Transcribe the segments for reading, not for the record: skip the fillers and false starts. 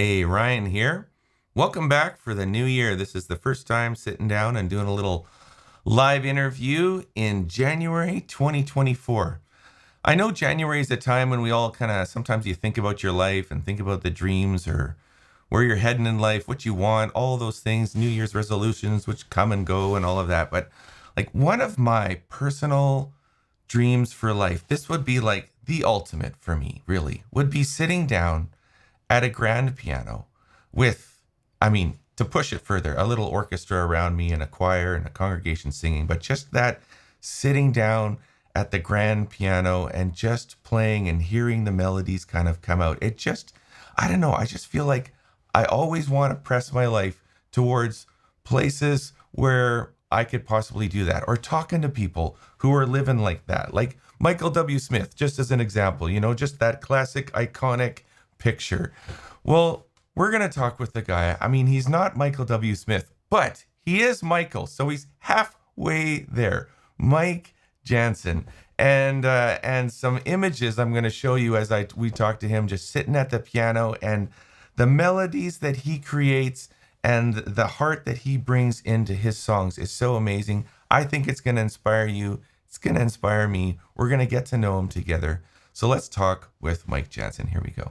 Hey, Ryan here. Welcome back for the new year. This is the first time sitting down and doing a little live interview in January 2024. I know January is a time when we all kind of sometimes you think about your life and think about the dreams or where you're heading in life, what you want, all those things, New Year's resolutions, which come and go and all of that. But like one of my personal dreams for life, this would be like the ultimate for me, really, would be sitting down at a grand piano with, to push it further, a little orchestra around me and a choir and a congregation singing, but just that sitting down at the grand piano and just playing and hearing the melodies kind of come out. It just, I don't know, I just feel like I always want to press my life towards places where I could possibly do that or talking to people who are living like that. Like Michael W. Smith, just as an example, just that classic iconic picture. Well, we're going to talk with the guy. He's not Michael W. Smith, but he is Michael. So he's halfway there. Mike Janzen. And some images I'm going to show you as we talk to him, just sitting at the piano and the melodies that he creates and the heart that he brings into his songs is so amazing. I think it's going to inspire you. It's going to inspire me. We're going to get to know him together. So let's talk with Mike Janzen. Here we go.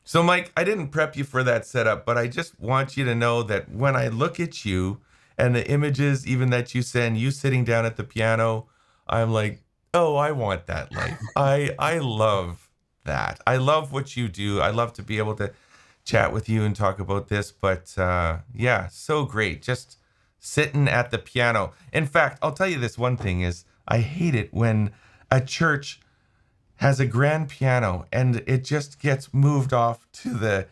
So, Mike, I didn't prep you for that setup, but I just want you to know that when I look at you and the images, even that you send, you sitting down at the piano, I'm like, oh, I want that life. I love that. I love what you do. I love to be able to chat with you and talk about this. But yeah, so great. Just sitting at the piano. In fact, I'll tell you this one thing is I hate it when a church has a grand piano and it just gets moved off to the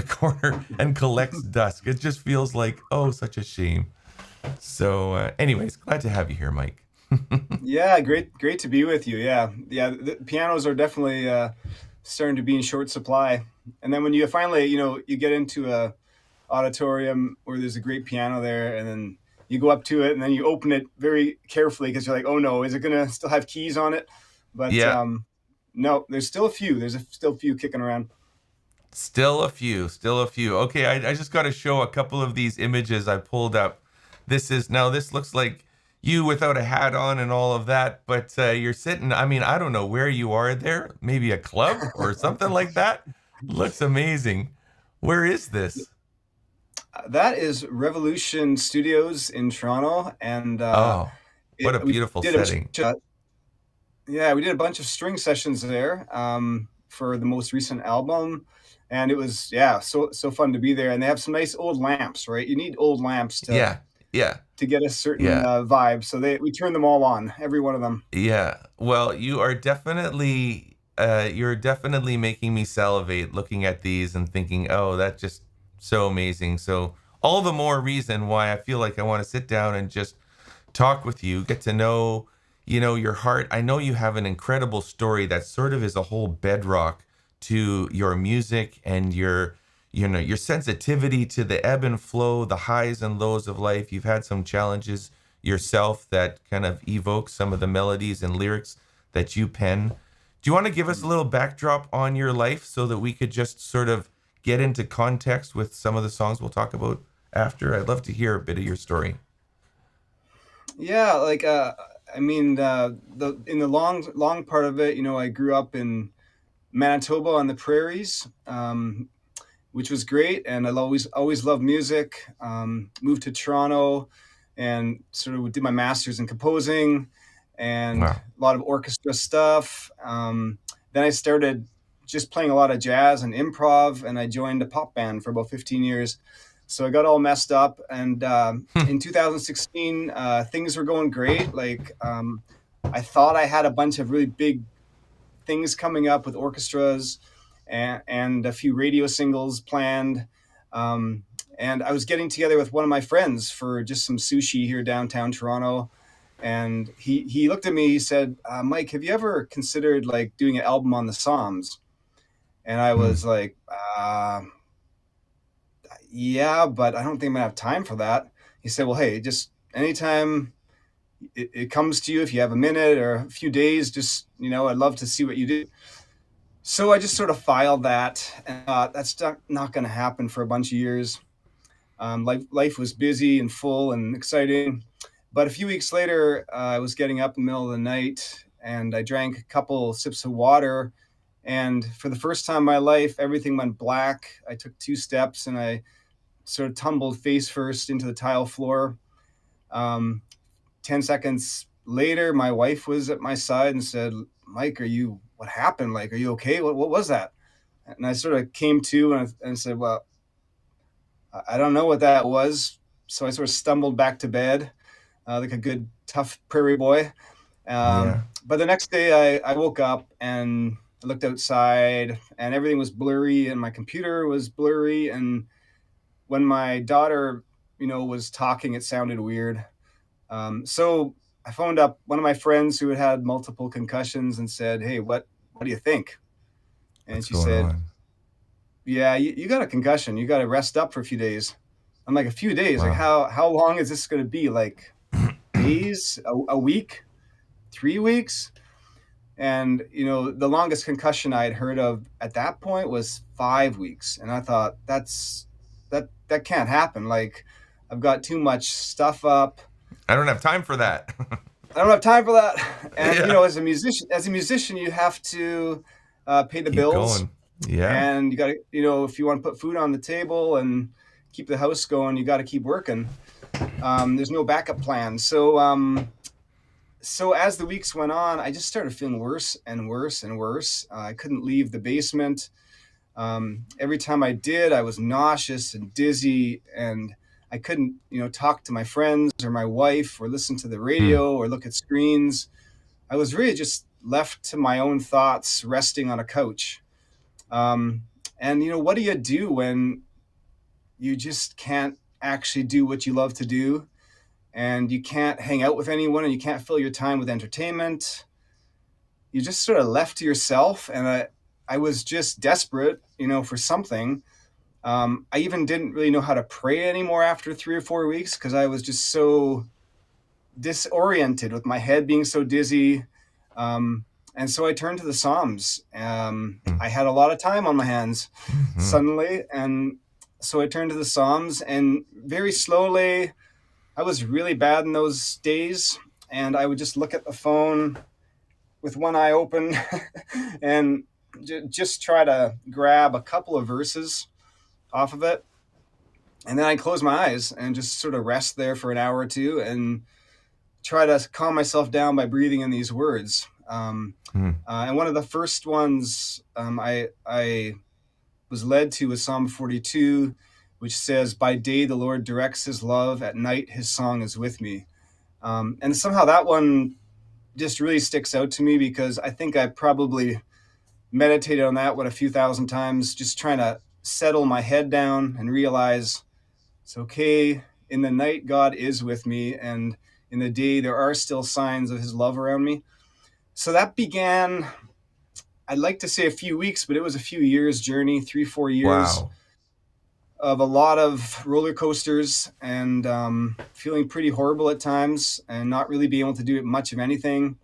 corner and collects dust. It just feels like, oh, such a shame. So anyways, glad to have you here, Mike. Yeah, great to be with you. Yeah. The pianos are definitely starting to be in short supply. And then when you finally, you get into a auditorium where there's a great piano there, and then you go up to it, and then you open it very carefully because you're like, oh no, is it gonna still have keys on it? But Yeah, no, there's still a few. Still a few kicking around. still a few, still a few. Okay, I just got to show a couple of these images I pulled up. This looks like you without a hat on and all of that, but you're sitting, I don't know where you are there, maybe a club or something like that. Looks amazing. Where is this? That is Revolution Studios in Toronto, and Oh, what a we beautiful did a setting. yeah, we did a bunch of string sessions there for the most recent album, and it was so fun to be there. And they have some nice old lamps, right? You need old lamps Yeah, yeah, to get a certain yeah, vibe. So we turn them all on, every one of them. yeah. Well, you're definitely making me salivate looking at these and thinking, oh, that's just so amazing. So all the more reason why I feel like I want to sit down and just talk with you, get to know, your heart. I know you have an incredible story that sort of is a whole bedrock to your music and your sensitivity to the ebb and flow, the highs and lows of life. You've had some challenges yourself that kind of evoke some of the melodies and lyrics that you pen. Do you want to give us a little backdrop on your life so that we could just sort of get into context with some of the songs we'll talk about after? I'd love to hear a bit of your story. Yeah, like the in the long part of it, I grew up in Manitoba on the prairies, which was great, and I always loved music. Moved to Toronto, and sort of did my master's in composing, and Wow. a lot of orchestra stuff. Then I started just playing a lot of jazz and improv, and I joined a pop band for about 15 years. So I got all messed up, and in 2016, things were going great. Like I thought I had a bunch of really big things coming up with orchestras and a few radio singles planned. Um, and I was getting together with one of my friends for just some sushi here downtown Toronto. And he looked at me, he said, Mike, have you ever considered like doing an album on the Psalms? And I Hmm. was like, yeah, but I don't think I'm gonna have time for that. He said, well, hey, just anytime, it comes to you if you have a minute or a few days. Just, I'd love to see what you do. So I just sort of filed that, and that's not going to happen for a bunch of years. Life was busy and full and exciting. But a few weeks later, I was getting up in the middle of the night, and I drank a couple sips of water. And for the first time in my life, everything went black. I took 2 steps, and I sort of tumbled face first into the tile floor. 10 seconds later, my wife was at my side and said, "Mike, what happened? Like, are you okay? What was that?" And I sort of came to and said, "Well, I don't know what that was." So I sort of stumbled back to bed, like a good, tough prairie boy. Yeah. But the next day I woke up and I looked outside, and everything was blurry, and my computer was blurry. And when my daughter, was talking, it sounded weird. So I phoned up one of my friends who had multiple concussions and said, "Hey, what do you think?" And What's she going said, on? "Yeah, you got a concussion. You got to rest up for a few days." I'm like, "A few days? Like, Wow. how long is this going to be? Like days, a week, 3 weeks?" And the longest concussion I had heard of at that point was 5 weeks, and I thought that can't happen. Like, I've got too much stuff up. I don't have time for that. I don't have time for that. And Yeah. as a musician, you have to pay the Keep bills, going. Yeah. and you got to, if you want to put food on the table and keep the house going, you got to keep working. There's no backup plan. So as the weeks went on, I just started feeling worse and worse and worse. I couldn't leave the basement. Every time I did, I was nauseous and dizzy, and I couldn't, talk to my friends or my wife or listen to the Hmm. radio or look at screens. I was really just left to my own thoughts, resting on a couch. Um, and what do you do when you just can't actually do what you love to do, and you can't hang out with anyone, and you can't fill your time with entertainment? You just sort of left to yourself, and I was just desperate, for something. I even didn't really know how to pray anymore after 3 or 4 weeks, because I was just so disoriented with my head being so dizzy. Um, and so I turned to the Psalms. I had a lot of time on my hands Mm-hmm. suddenly. And so I turned to the Psalms, and very slowly, I was really bad in those days. And I would just look at the phone with one eye open and just try to grab a couple of verses off of it. And then I close my eyes and just sort of rest there for an hour or two and try to calm myself down by breathing in these words. And one of the first ones I was led to was Psalm 42, which says, "By day the Lord directs his love, at night his song is with me." And somehow that one just really sticks out to me, because I think I probably meditated on that one a few thousand times, just trying to settle my head down and realize it's okay. In the night, God is with me, and in the day, there are still signs of his love around me. So that began, I'd like to say a few weeks, but it was a few years journey, 3, 4 years Wow. of a lot of roller coasters, and feeling pretty horrible at times and not really being able to do much of anything.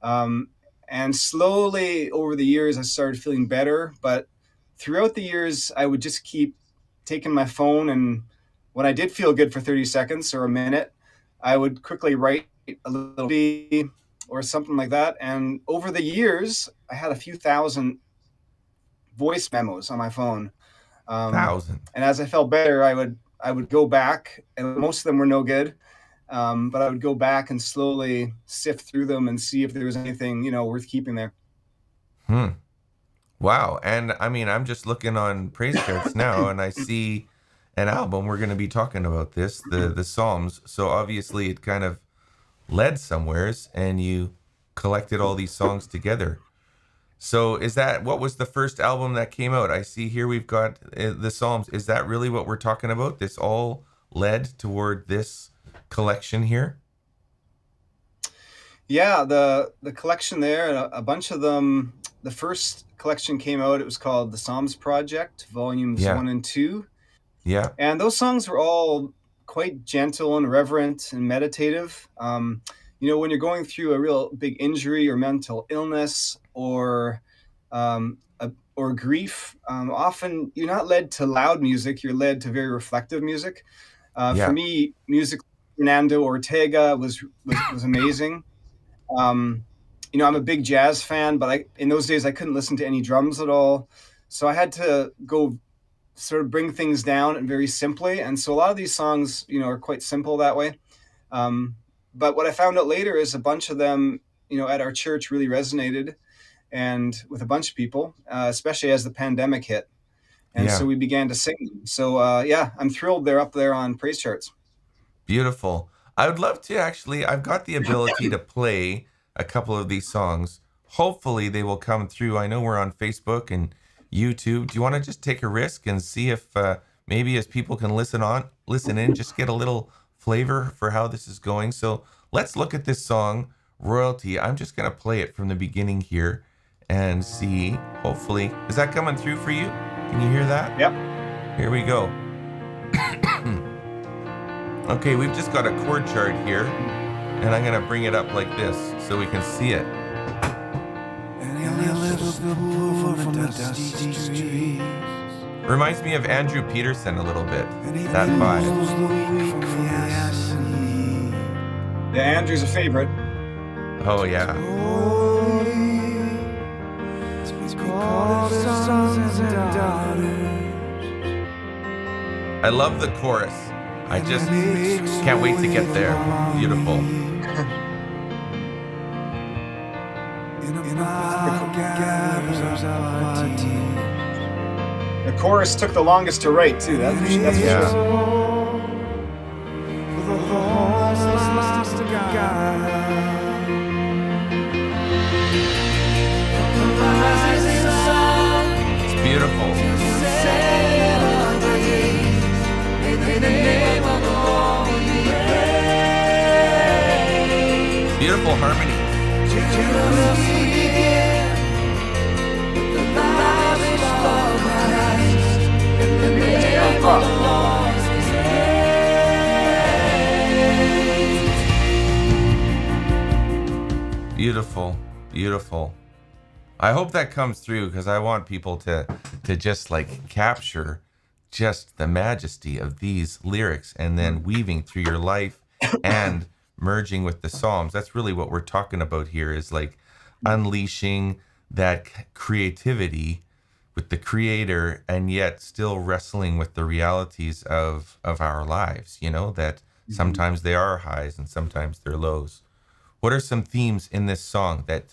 Um, and slowly over the years, I started feeling better. But throughout the years, I would just keep taking my phone, and when I did feel good for 30 seconds or a minute, I would quickly write a little or something like that. And over the years, I had a few thousand voice memos on my phone. Um, 1,000. and as I felt better, I would go back, and most of them were no good. But I would go back and slowly sift through them and see if there was anything, worth keeping there. Hmm. Wow. And I mean, I'm just looking on PraiseCharts now and I see an album. We're going to be talking about this, the Psalms. So obviously it kind of led somewheres and you collected all these songs together. So is that what was the first album that came out? I see here we've got the Psalms. Is that really what we're talking about? This all led toward this collection here? Yeah, the collection there, a bunch of them. The first collection came out. It was called the Psalms Project, volumes Yeah. 1 and 2, Yeah. and those songs were all quite gentle and reverent and meditative. when you're going through a real big injury or mental illness or grief, often you're not led to loud music, you're led to very reflective music. For Yeah. me, music Fernando Ortega was amazing. Um, I'm a big jazz fan, but in those days I couldn't listen to any drums at all, so I had to go sort of bring things down and very simply. And so a lot of these songs, are quite simple that way. Um, but what I found out later is a bunch of them, at our church really resonated and with a bunch of people, especially as the pandemic hit. And so Yeah. we began to sing them. So yeah, I'm thrilled they're up there on PraiseCharts. Beautiful. I would love to actually, I've got the ability to play a couple of these songs. Hopefully they will come through. I know we're on Facebook and YouTube. Do you want to just take a risk and see if maybe as people can listen in, just get a little flavor for how this is going? So let's look at this song, Royalty. I'm just going to play it from the beginning here and see. Hopefully, is that coming through for you? Can you hear that? Yep. Here we go. Okay, we've just got a chord chart here, and I'm going to bring it up like this so we can see it. Reminds me of Andrew Peterson a little bit, that vibe. Yeah, Andrew's a favorite. Oh, yeah. I love the chorus. I just can't wait to get there. Beautiful. The chorus took the longest to write too. That's for sure. It's beautiful. Beautiful harmony. Beautiful, beautiful. I hope that comes through because I want people to just like capture just the majesty of these lyrics and then weaving through your life and merging with the Psalms. That's really what we're talking about here, is like unleashing that creativity with the Creator and yet still wrestling with the realities of our lives, that sometimes they are highs and sometimes they're lows. What are some themes in this song that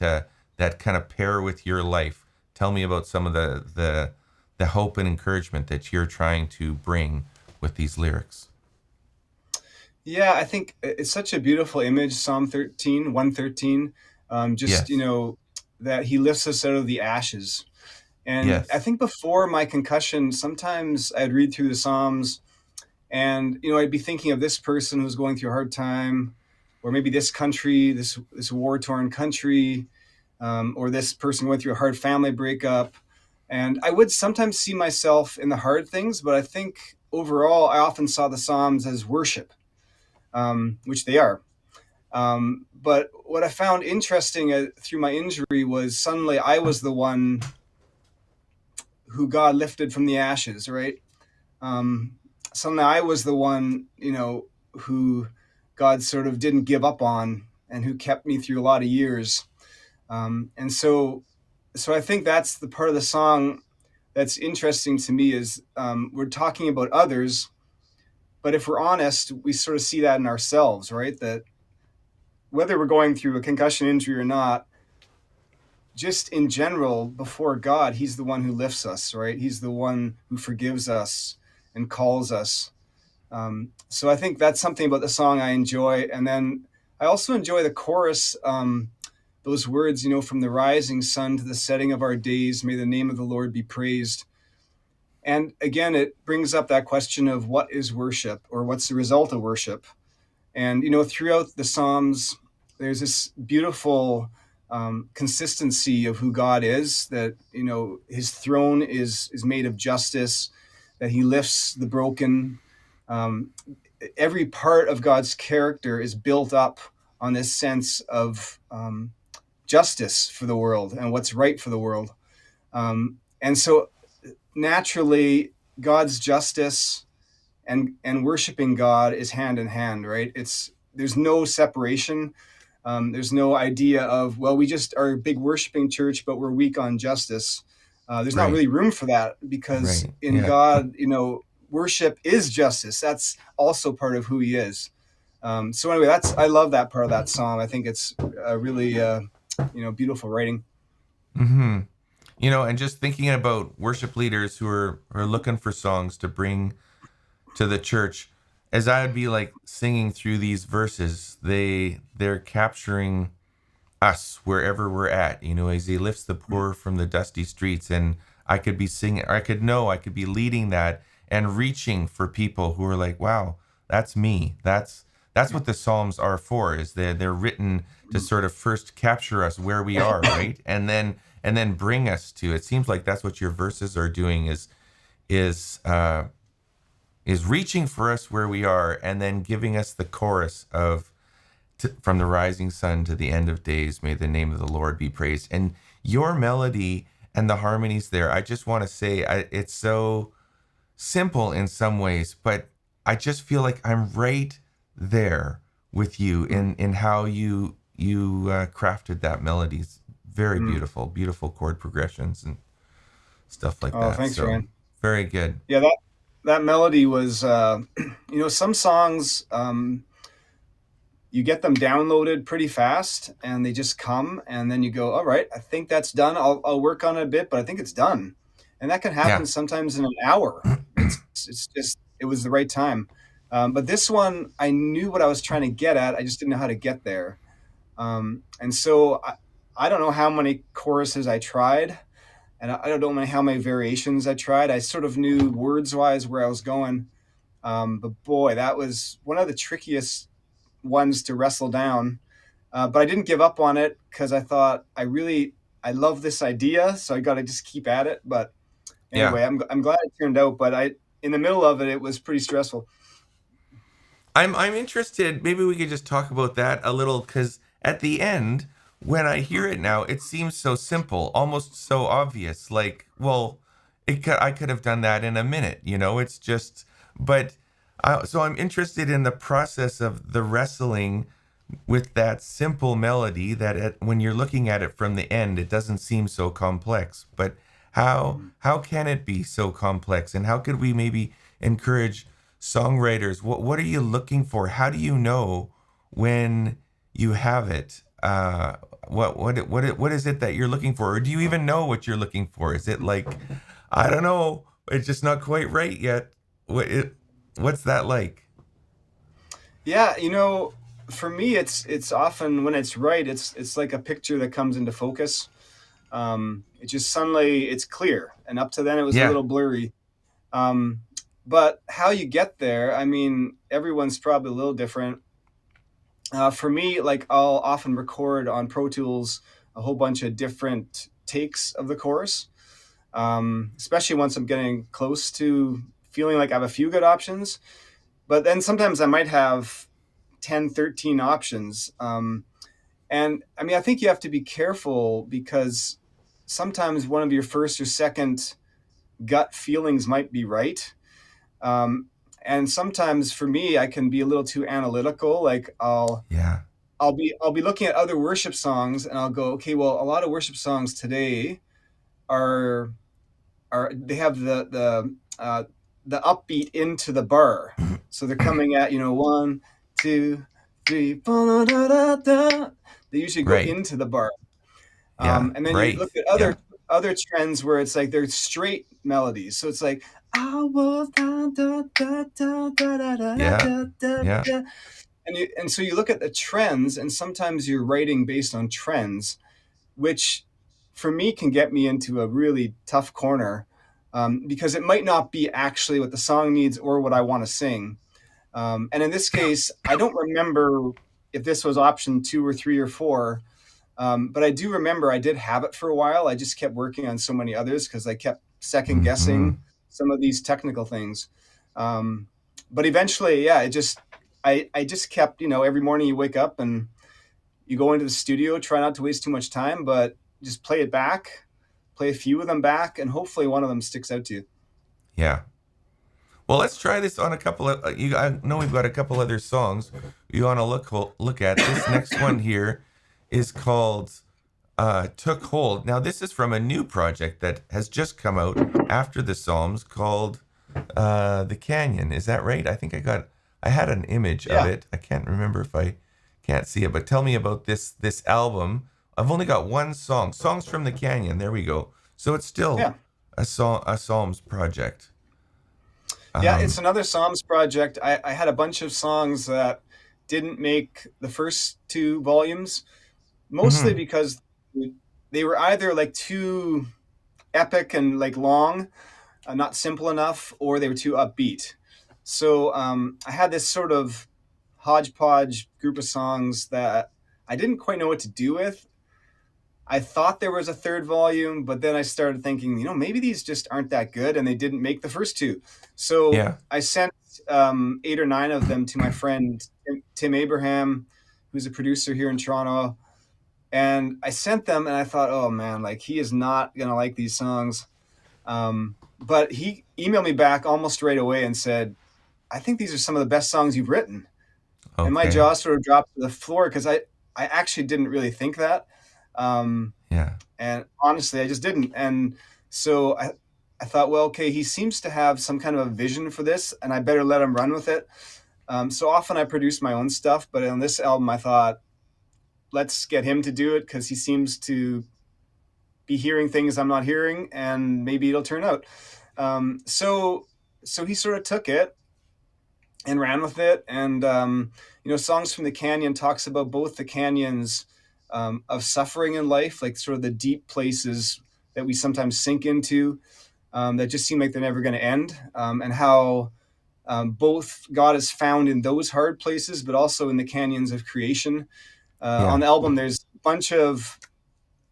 kind of pair with your life? Tell me about some of the hope and encouragement that you're trying to bring with these lyrics. Yeah, I think it's such a beautiful image, Psalm 113. Yes. That he lifts us out of the ashes. And I Yes. think before my concussion, sometimes I'd read through the Psalms and, I'd be thinking of this person who's going through a hard time, or maybe this country, this war-torn country, or this person went through a hard family breakup. And I would sometimes see myself in the hard things, but I think overall, I often saw the Psalms as worship, which they are. But what I found interesting through my injury was suddenly I was the one who God lifted from the ashes, right? Suddenly I was the one, who God sort of didn't give up on and who kept me through a lot of years. And so I think that's the part of the song that's interesting to me is we're talking about others, but if we're honest, we sort of see that in ourselves, right? That whether we're going through a concussion injury or not, just in general, before God, he's the one who lifts us, right? He's the one who forgives us and calls us. So I think that's something about the song I enjoy. And then I also enjoy the chorus, those words, from the rising sun to the setting of our days, may the name of the Lord be praised. And again, it brings up that question of what is worship, or what's the result of worship. And, throughout the Psalms, there's this beautiful consistency of who God is, that, his throne is made of justice, that he lifts the broken. Every part of God's character is built up on this sense of justice for the world and what's right for the world. And so naturally, God's justice and worshiping God is hand in hand, right? There's no separation. There's no idea of, well, we just are a big worshiping church, but we're weak on justice. There's not Right. really room for that, because Right. in Yeah. God, worship is justice. That's also part of who He is. So anyway, I love that part of that song. I think it's a really beautiful writing. Hmm. And just thinking about worship leaders who are looking for songs to bring to the church, as I would be like singing through these verses, they're capturing us wherever we're at, as he lifts the poor from the dusty streets. And I could be singing, I could be leading that and reaching for people who are like, wow, that's me. That's what the Psalms are for, is they're written to sort of first capture us where we are, right? And then bring us to, it seems like that's what your verses are doing, is uh is reaching for us where we are, and then giving us the chorus of, from the rising sun to the end of days, may the name of the Lord be praised. And your melody and the harmonies there, I just want to say, it's so simple in some ways, but I just feel like I'm right there with you in how you crafted that melody. It's very Mm. beautiful, beautiful chord progressions and stuff like Oh, that. thanks, So Ryan. very good. Yeah, that melody was, some songs, you get them downloaded pretty fast and they just come, and then you go, all right, I think that's done. I'll work on it a bit, but I think it's done. And that can happen Yeah. sometimes in an hour. It's just, it was the right time. But this one, I knew what I was trying to get at. I just didn't know how to get there. And so I don't know how many choruses I tried, and I don't know how many variations I tried. I sort of knew words wise where I was going. But boy, that was one of the trickiest ones to wrestle down. But I didn't give up on it, because I thought I love this idea, so I got to just keep at it. But Yeah. anyway, I'm glad it turned out. But in the middle of it, it was pretty stressful. I'm interested. Maybe we could just talk about that a little, because at the end, when I hear it now, it seems so simple, almost so obvious. Like, well, I could have done that in a minute. It's just, but so I'm interested in the process of the wrestling with that simple melody that when you're looking at it from the end, it doesn't seem so complex. But how can it be so complex? And how could we maybe encourage songwriters? What are you looking for? How do you know when you have it? What is it that you're looking for? Or do you even know what you're looking for? Is it like, I don't know, it's just not quite right yet? What's that like? Yeah, for me, it's often when it's right. It's like a picture that comes into focus. It just suddenly it's clear, and up to then it was a Yeah. little blurry. Um, but how you get there, I mean, everyone's probably a little different. For me, like, I'll often record on Pro Tools a whole bunch of different takes of the chorus, especially once I'm getting close to feeling like I have a few good options. But then sometimes I might have 10, 13 options. And I mean, I think you have to be careful, because sometimes one of your first or second gut feelings might be right. Um, and sometimes for me, I can be a little too analytical. Like, Yeah. I'll be looking at other worship songs, and I'll go, okay, well, a lot of worship songs today are they have the upbeat into the bar, so they're coming at, one, two, three, ba-da-da-da-da. They usually go Right. into the bar. Yeah. And then you Right. look at Yeah. other trends where it's like they're straight melodies. So it's like, I was da, da, da, da, da, da, da, Yeah. da, da, Yeah. da. And so you look at the trends, and sometimes you're writing based on trends, which for me can get me into a really tough corner, because it might not be actually what the song needs or what I want to sing. And in this case, I don't remember if this was option 2 or 3 or 4, but I do remember I did have it for a while. I just kept working on so many others, because I kept second Hmm. guessing some of these technical things. Um, but eventually, yeah, I just kept, every morning you wake up, and you go into the studio, try not to waste too much time, but just play it back, play a few of them back, and hopefully one of them sticks out to you. Yeah. Well, let's try this on a couple of. I know we've got a couple other songs you want to look at. This next one here is called "Took Hold." Now, this is from a new project that has just come out after the Psalms called "The Canyon." Is that right? I think I had an image of Yeah, it. I can't remember if I can't see it, but tell me about this album. I've only got one song, "Songs from the Canyon." There we go. So it's still yeah. a Psalms project. Yeah, it's Um, another Psalms project. I had a bunch of songs that didn't make the first two volumes, mostly mhm, because they were either like too epic and like long, not simple enough, or they were too upbeat. So I had this sort of hodgepodge group of songs that I didn't quite know what to do with. I thought there was a third volume, but then I started thinking, maybe these just aren't that good and they didn't make the first two. So yeah. I sent 8 or 9 of them to my friend Tim Abraham, who's a producer here in Toronto. And I sent them and I thought, oh man, like he is not going to like these songs. But he emailed me back almost right away and said, I think these are some of the best songs you've written. And my Okay. jaw sort of dropped to the floor because I actually didn't really think that. Um, Yeah. and honestly, I just didn't. And so I thought, well, okay, he seems to have some kind of a vision for this, and I better let him run with it. So often I produce my own stuff, but on this album, I thought, let's get him to do it because he seems to be hearing things I'm not hearing, and maybe it'll turn out. So he sort of took it and ran with it. And Songs from the Canyon talks about both the canyons of suffering in life, like sort of the deep places that we sometimes sink into, that just seem like they're never going to end, and how both God is found in those hard places, but also in the canyons of creation. On Yeah. the album, there's a bunch of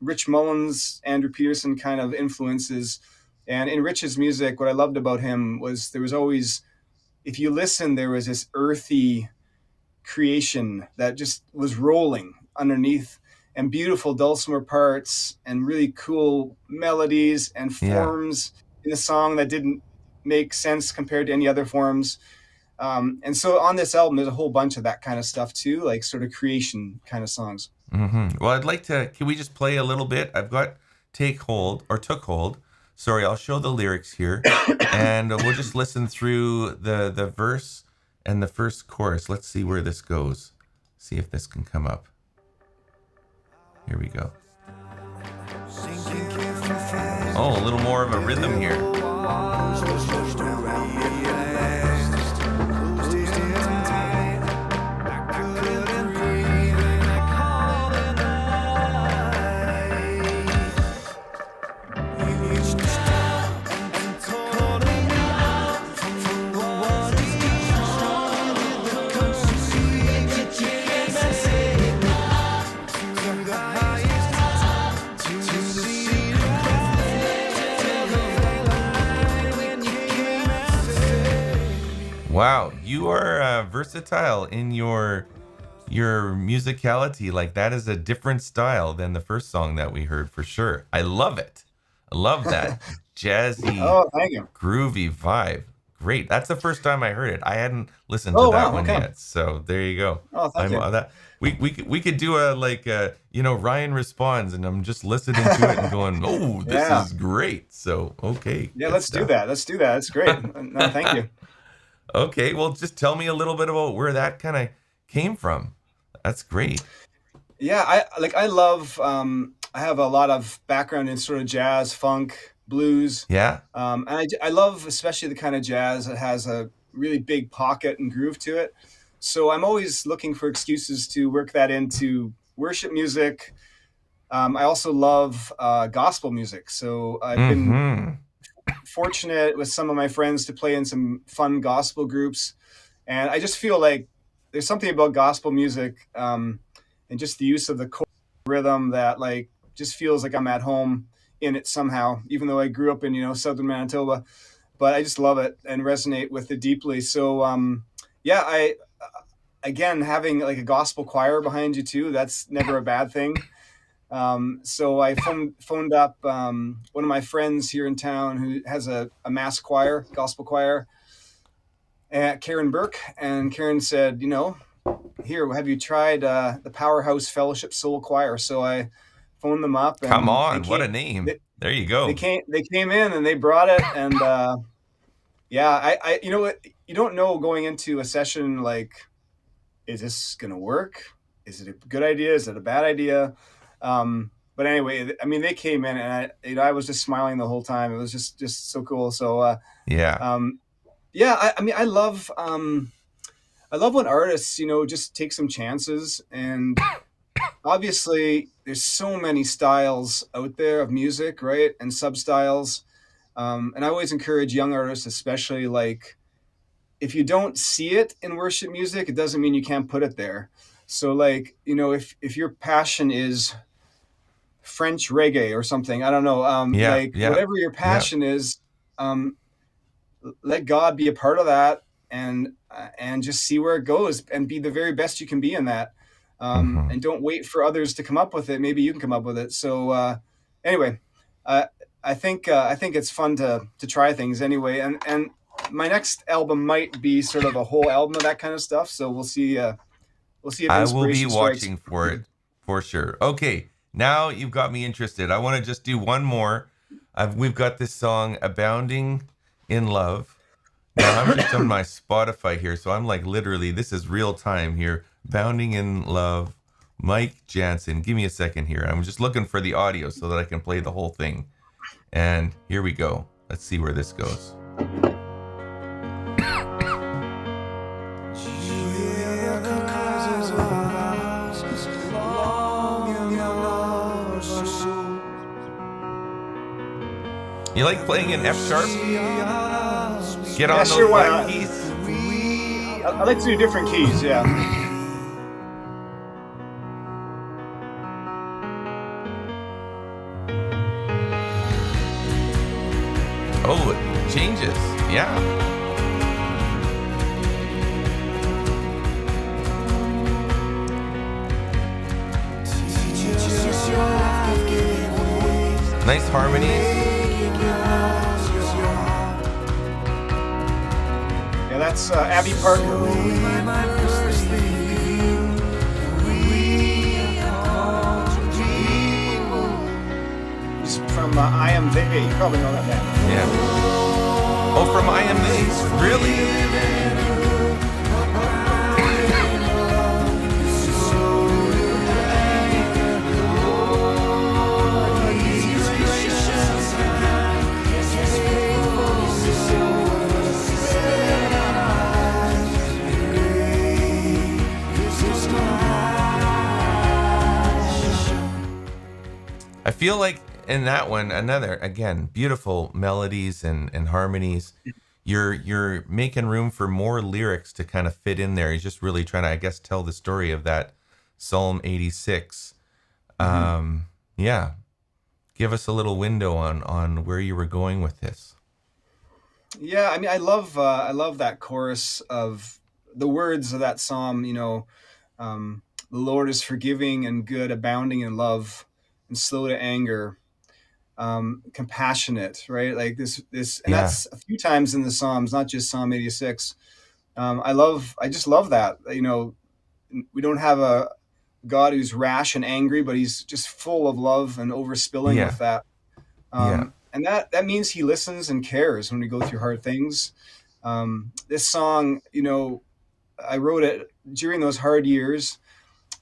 Rich Mullins, Andrew Peterson kind of influences. And in Rich's music, what I loved about him was there was always, if you listen, there was this earthy creation that just was rolling underneath, and beautiful dulcimer parts and really cool melodies and Yeah. forms in the song that didn't make sense compared to any other forms. And so on this album, there's a whole bunch of that kind of stuff too, like sort of creation kind of songs. Well, I'd like to. Can we just play a little bit? I've got "Take Hold" or "Took Hold." Sorry, I'll show the lyrics here, and we'll just listen through the verse and the first chorus. Let's see where this goes. See if this can come up. Here we go. Oh, a little more of a rhythm here. Wow, you are versatile in your musicality. Like that is a different style than the first song that we heard for sure. I love it. I love that jazzy, Oh, thank you. groovy vibe. Great. That's the first time I heard it. I hadn't listened to Oh, that wow. one Okay. yet. So there you go. Oh, thank I'm you. that we could do a Ryan responds and I'm just listening to it and going, "Oh, this Yeah. is great." So, okay, Yeah, good let's do stuff. that. Let's do that. That's great. No, thank you. Okay, well, just tell me a little bit about where that kind of came from. That's great. Yeah, I love I have a lot of background in sort of jazz, funk, blues. Yeah, I love especially the kind of jazz that has a really big pocket and groove to it. So I'm always looking for excuses to work that into worship music. I also love gospel music. So I've been mm-hmm. fortunate with some of my friends to play in some fun gospel groups. And I just feel like there's something about gospel music, and just the use of the chord rhythm that like just feels like I'm at home in it somehow, even though I grew up in, southern Manitoba. But I just love it and resonate with it deeply. So yeah, again, having like a gospel choir behind you too, that's never a bad thing. So I phoned up one of my friends here in town who has a mass choir, gospel choir, at Karen Burke, and Karen said, here, have you tried the Powerhouse Fellowship Soul Choir? So I phoned them up, Come and on, what a name. There you go. they came in and they brought it, and yeah, I you know what, you don't know going into a session, like, is this gonna work? Is it a good idea? Is it a bad idea? But anyway, I mean, they came in, and I was just smiling the whole time. It was just so cool. So Yeah. yeah, I mean, I love when artists, just take some chances. And obviously, there's so many styles out there of music, right? And sub styles. And I always encourage young artists, especially, like, if you don't see it in worship music, it doesn't mean you can't put it there. So, like, if your passion is French reggae or something, I don't know, Yeah. like, Yeah. whatever your Yeah. passion is, um, let God be a part of that, and just see where it goes, and be the very best you can be in that. Mm-hmm. And don't wait for others to come up with it. Maybe you can come up with it. So anyway, uh, I think it's fun to try things anyway. And my next album might be sort of a whole album of that kind of stuff. So we'll see. We'll see if I will be inspiration strikes. watching for it for sure. Okay, now you've got me interested. I want to just do one more. We've got this song, Abounding in Love. Now I'm just on my Spotify here, so I'm like, literally, this is real time here. Abounding in Love, Mike Janzen. Give me a second here. I'm just looking for the audio so that I can play the whole thing. And here we go. Let's see where this goes. You like playing in F sharp? Get on Yeah, those sure, why black not? keys. I like to do different keys. Yeah. Oh, it changes. Yeah. Nice harmonies. Yeah, that's Abby Parker. He's from I Am They. You probably know that band. Yeah. Oh, from I Am They. Really? I feel like in that one, again, beautiful melodies and harmonies. You're making room for more lyrics to kind of fit in there. He's just really trying to, I guess, tell the story of that Psalm 86. Yeah. Give us a little window on where you were going with this. Yeah, I mean, I love that chorus of the words of that psalm. The Lord is forgiving and good, abounding in love, and slow to anger, compassionate. Right, like this, and Yeah. that's a few times in the Psalms, not just Psalm 86. I just love that. We don't have a God who's rash and angry, but he's just full of love and overspilling Yeah. with that. Yeah. And that means he listens and cares when we go through hard things. This song, I wrote it during those hard years.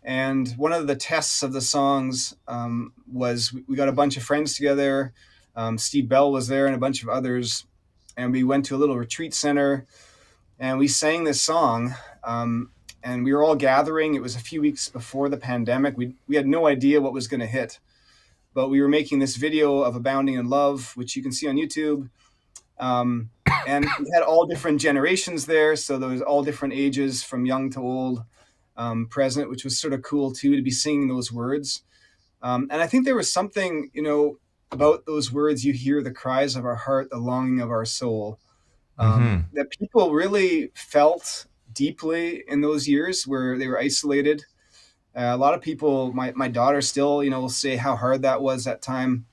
And one of the tests of the songs was we got a bunch of friends together. Steve Bell was there and a bunch of others. And we went to a little retreat center and we sang this song. And we were all gathering. It was a few weeks before the pandemic. We had no idea what was going to hit. But we were making this video of Abounding in Love, which you can see on YouTube. And we had all different generations there. So there was all different ages from young to old present, which was sort of cool too, to be singing those words. And I think there was something, about those words. You hear the cries of our heart, the longing of our soul. Mm-hmm. That people really felt deeply in those years where they were isolated. A lot of people, my daughter still, will say how hard that was at time.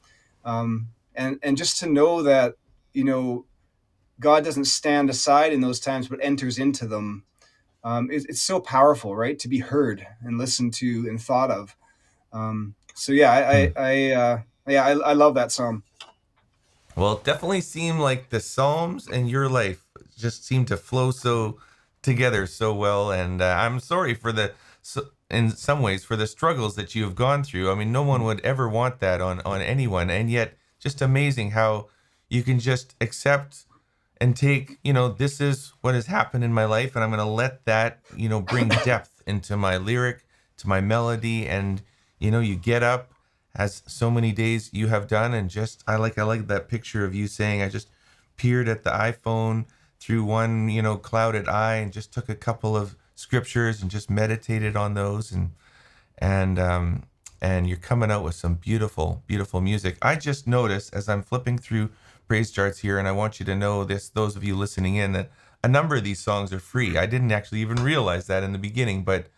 And just to know that, you know, God doesn't stand aside in those times, but enters into them. It's so powerful, right? To be heard and listened to and thought of. So yeah, Hmm. I love that psalm. Well, it definitely seemed like the Psalms and your life just seem to flow so together so well. And I'm sorry for in some ways, for the struggles that you have gone through. I mean, no one would ever want that on anyone. And yet, just amazing how you can just accept and take, this is what has happened in my life. And I'm going to let that, bring depth into my lyric, to my melody. And, you get up as so many days you have done, and just I like that picture of you saying, I just peered at the iPhone through one clouded eye and just took a couple of scriptures and just meditated on those, and you're coming out with some beautiful beautiful music. I just noticed as I'm flipping through praise charts here, and I want you to know this, those of you listening in, that a number of these songs are free. I didn't actually even realize that in the beginning, but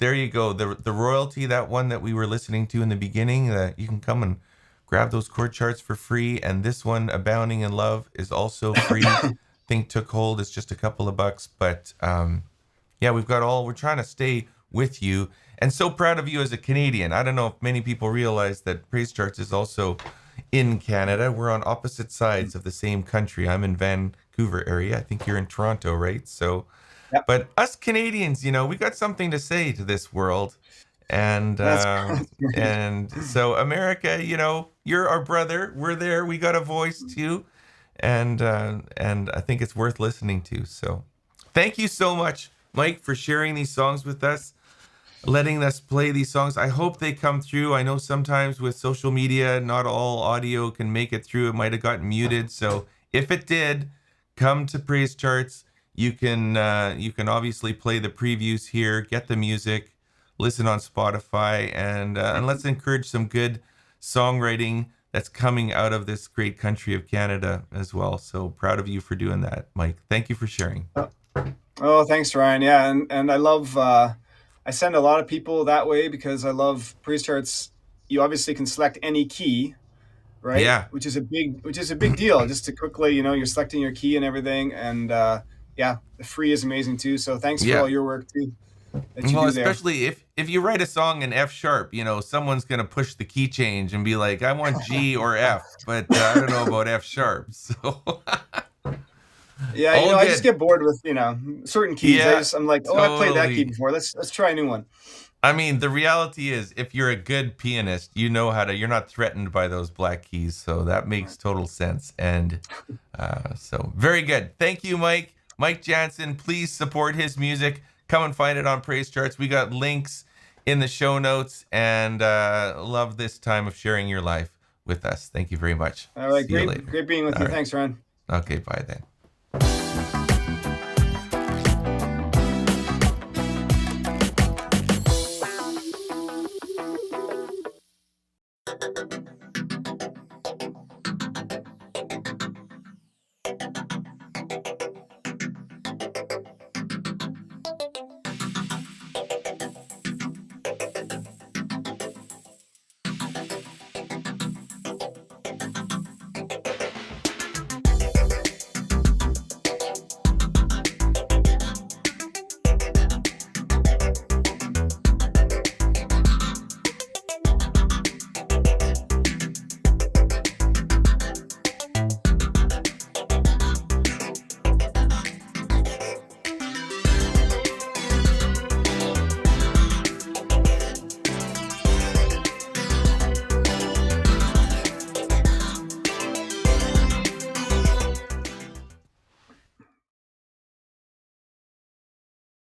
there you go. The royalty, that one that we were listening to in the beginning, that you can come and grab those chord charts for free. And this one, Abounding in Love, is also free. Think Took Hold is just a couple of bucks. But yeah, we're trying to stay with you. And so proud of you as a Canadian. I don't know if many people realize that Praise Charts is also in Canada. We're on opposite sides of the same country. I'm in Vancouver area. I think you're in Toronto, right? So Yep, but us Canadians, we got something to say to this world, and that's great. so America, you're our brother. We're there. We got a voice too, and I think it's worth listening to. So, thank you so much, Mike, for sharing these songs with us, letting us play these songs. I hope they come through. I know sometimes with social media, not all audio can make it through. It might have gotten muted. So if it did, come to Praise Charts. You can obviously play the previews here, get the music, listen on Spotify, and let's encourage some good songwriting that's coming out of this great country of Canada as well. So proud of you for doing that, Mike. Thank you for sharing. Oh, thanks, Ryan. Yeah, and I love. I send a lot of people that way because I love praise charts. You obviously can select any key, right? Yeah. Which is a big deal. Just to quickly, you're selecting your key and everything, and yeah, the free is amazing too. So thanks for Yeah. all your work too that you Well, do there. especially if you write a song in F sharp, someone's gonna push the key change and be like, "I want G or F," but I don't know about F sharp. So Yeah, all I just good. get bored with certain keys. Yeah, I'm like, oh, I played that key totally. before. Let's try a new one. I mean, the reality is, if you're a good pianist, you know how to. You're not threatened by those black keys, so that makes total sense. And so, very good. Thank you, Mike. Mike Janzen. Please support his music. Come and find it on Praise Charts. We got links in the show notes, and love this time of sharing your life with us. Thank you very much. All right, See you great, later. great being with All you. right. Thanks, Ryan. Okay. Bye then.